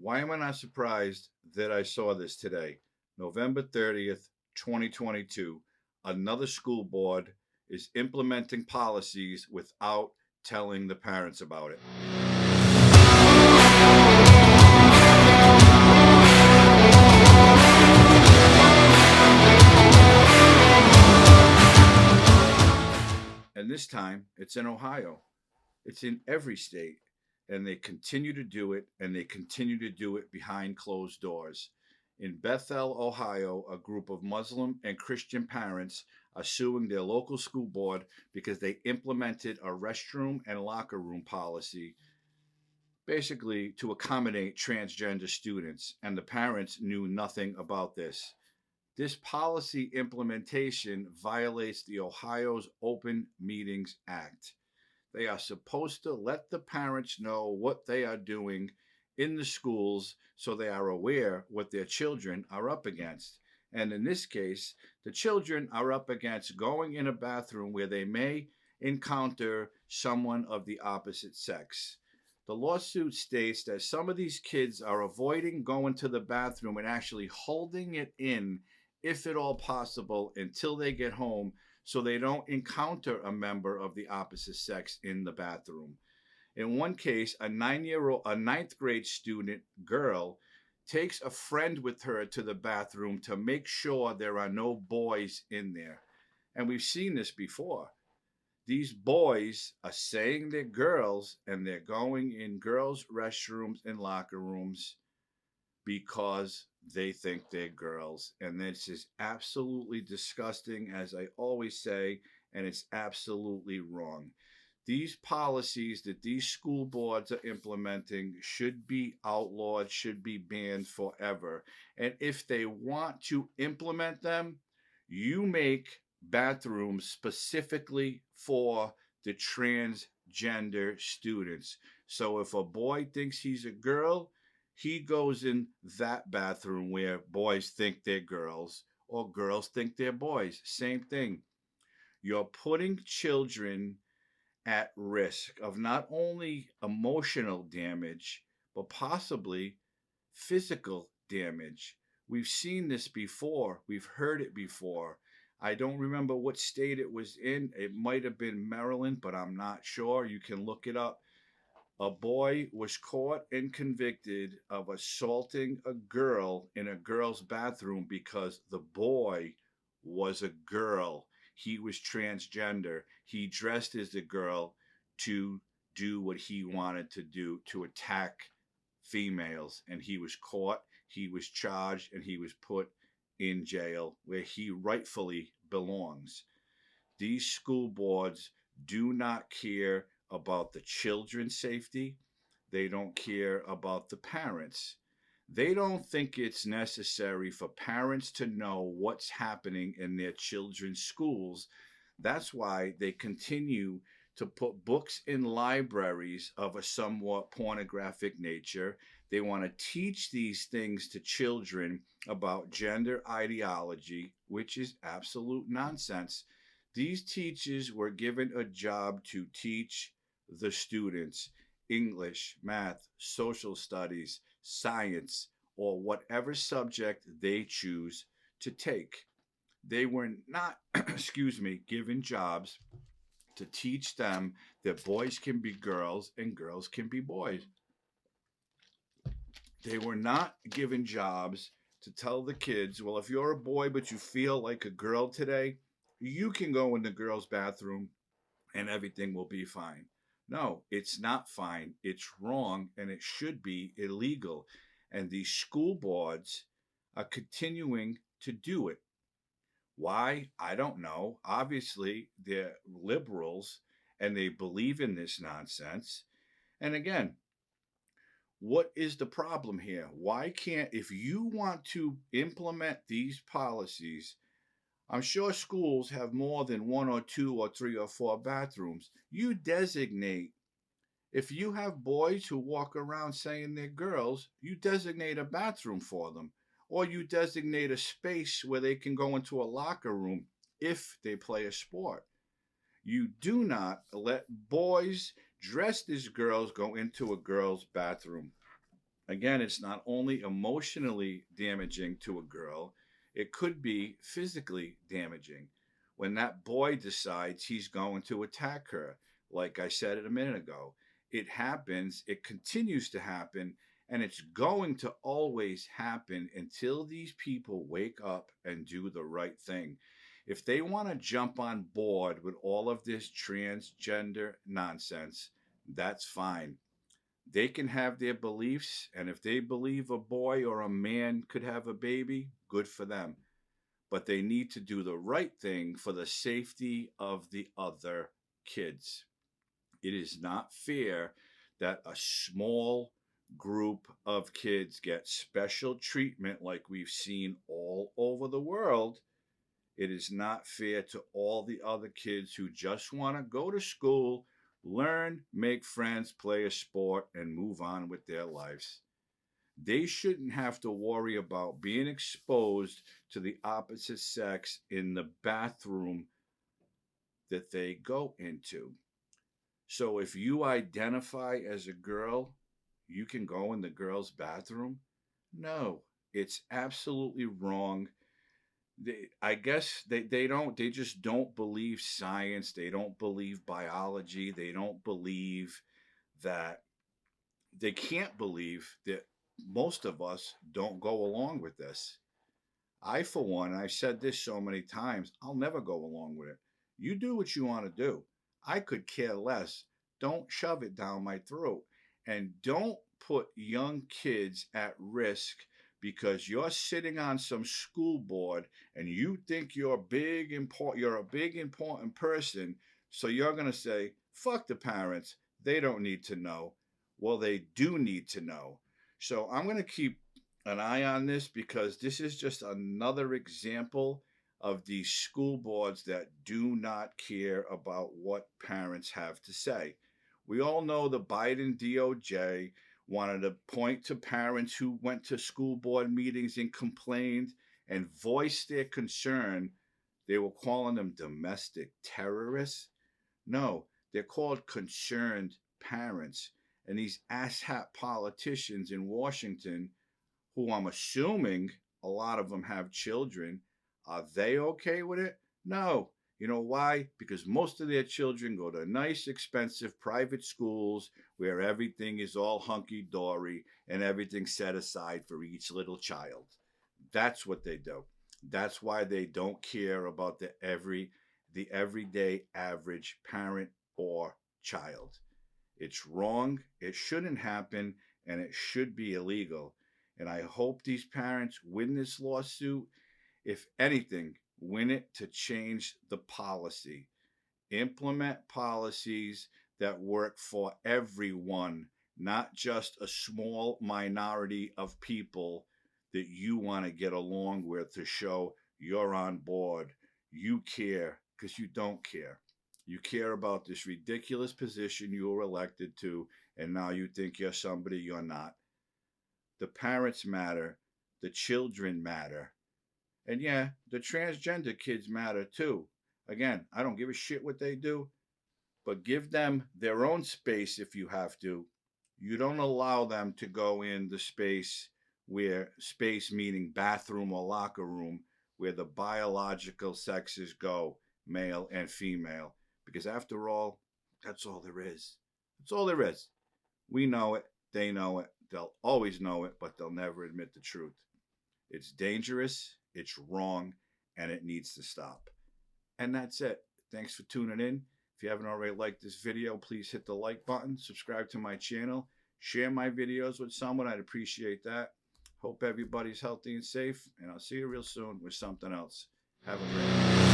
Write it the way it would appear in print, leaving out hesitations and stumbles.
Why am I not surprised that I saw this today? November 30th, 2022. Another school board is implementing policies without telling the parents about it. And this time it's in Ohio. It's in every state. And they continue to do it, and they continue to do it behind closed doors. In Bethel, Ohio, a group of Muslim and Christian parents are suing their local school board because they implemented a restroom and locker room policy basically to accommodate transgender students, and the parents knew nothing about this. This policy implementation violates the Ohio's Open Meetings Act. They are supposed to let the parents know what they are doing in the schools so they are aware what their children are up against. And in this case, the children are up against going in a bathroom where they may encounter someone of the opposite sex. The lawsuit states that some of these kids are avoiding going to the bathroom and actually holding it in, if at all possible, until they get home so they don't encounter a member of the opposite sex in the bathroom. In one case, a ninth grade student girl takes a friend with her to the bathroom to make sure there are no boys in there. And we've seen this before. These boys are saying they're girls and they're going in girls' restrooms and locker rooms because they think they're girls. And this is absolutely disgusting, as I always say, and it's absolutely wrong. These policies that these school boards are implementing should be outlawed, should be banned forever. And if they want to implement them, you make bathrooms specifically for the transgender students. So if a boy thinks he's a girl, he goes in that bathroom where boys think they're girls or girls think they're boys. Same thing. You're putting children at risk of not only emotional damage, but possibly physical damage. We've seen this before, we've heard it before. I don't remember what state it was in. It might have been Maryland, but I'm not sure. You can look it up. A boy was caught and convicted of assaulting a girl in a girl's bathroom because the boy was a girl. He was transgender. He dressed as a girl to do what he wanted to do, to attack females. And he was caught, he was charged, and he was put in jail where he rightfully belongs. These school boards do not care about the children's safety. They don't care about the parents. They don't think it's necessary for parents to know what's happening in their children's schools. That's why they continue to put books in libraries of a somewhat pornographic nature. They want to teach these things to children about gender ideology, which is absolute nonsense. These teachers were given a job to teach the students English, math, social studies, science, or whatever subject they choose to take. They were not, excuse me, given jobs to teach them that boys can be girls and girls can be boys. They were not given jobs to tell the kids, well, if you're a boy but you feel like a girl today, you can go in the girls' bathroom and everything will be fine. No, it's not fine. It's wrong and it should be illegal. And these school boards are continuing to do it. Why? I don't know. Obviously, they're liberals and they believe in this nonsense. And again, what is the problem here? Why can't, if you want to implement these policies, I'm sure schools have more than one or two or three or four bathrooms. You designate, if you have boys who walk around saying they're girls, you designate a bathroom for them. Or you designate a space where they can go into a locker room if they play a sport. You do not let boys dressed as girls go into a girl's bathroom. Again, it's not only emotionally damaging to a girl, it could be physically damaging. When that boy decides he's going to attack her, like I said a minute ago, it happens, it continues to happen, and it's going to always happen until these people wake up and do the right thing. If they want to jump on board with all of this transgender nonsense, that's fine. They can have their beliefs, and if they believe a boy or a man could have a baby, good for them. But they need to do the right thing for the safety of the other kids. It is not fair that a small group of kids get special treatment like we've seen all over the world. It is not fair to all the other kids who just want to go to school, learn, make friends, play a sport, and move on with their lives. They shouldn't have to worry about being exposed to the opposite sex in the bathroom that they go into. So if you identify as a girl, you can go in the girl's bathroom? No, it's absolutely wrong. I guess they just don't believe science. They don't believe biology. They don't believe that, they can't believe that most of us don't go along with this. I, for one, I've said this so many times, I'll never go along with it. You do what you want to do. I could care less. Don't shove it down my throat. And don't put young kids at risk because you're sitting on some school board and you think you're a big important person, so you're going to say, fuck the parents, they don't need to know. Well, they do need to know. So I'm going to keep an eye on this because this is just another example of these school boards that do not care about what parents have to say. We all know the Biden DOJ wanted to point to parents who went to school board meetings and complained and voiced their concern. They were calling them domestic terrorists. No, they're called concerned parents. And these asshat politicians in Washington, who I'm assuming a lot of them have children, are they okay with it? No. You know why? Because most of their children go to nice, expensive private schools where everything is all hunky dory and everything set aside for each little child. That's what they do. That's why they don't care about the everyday average parent or child. It's wrong. It shouldn't happen, and it should be illegal. And I hope these parents win this lawsuit. If anything, win it to change the policy. Implement policies that work for everyone, not just a small minority of people that you want to get along with to show you're on board. You care because you don't care. You care about this ridiculous position you were elected to, and now you think you're somebody you're not. The parents matter. The children matter. And yeah, the transgender kids matter too. Again, I don't give a shit what they do, but give them their own space if you have to. You don't allow them to go in the space meaning bathroom or locker room, where the biological sexes go, male and female. Because after all, that's all there is. That's all there is. We know it. They know it. They'll always know it, but they'll never admit the truth. It's dangerous, it's wrong, and it needs to stop. And that's it. Thanks for tuning in. If you haven't already liked this video, please hit the like button, subscribe to my channel, share my videos with someone. I'd appreciate that. Hope everybody's healthy and safe, and I'll see you real soon with something else. Have a great day.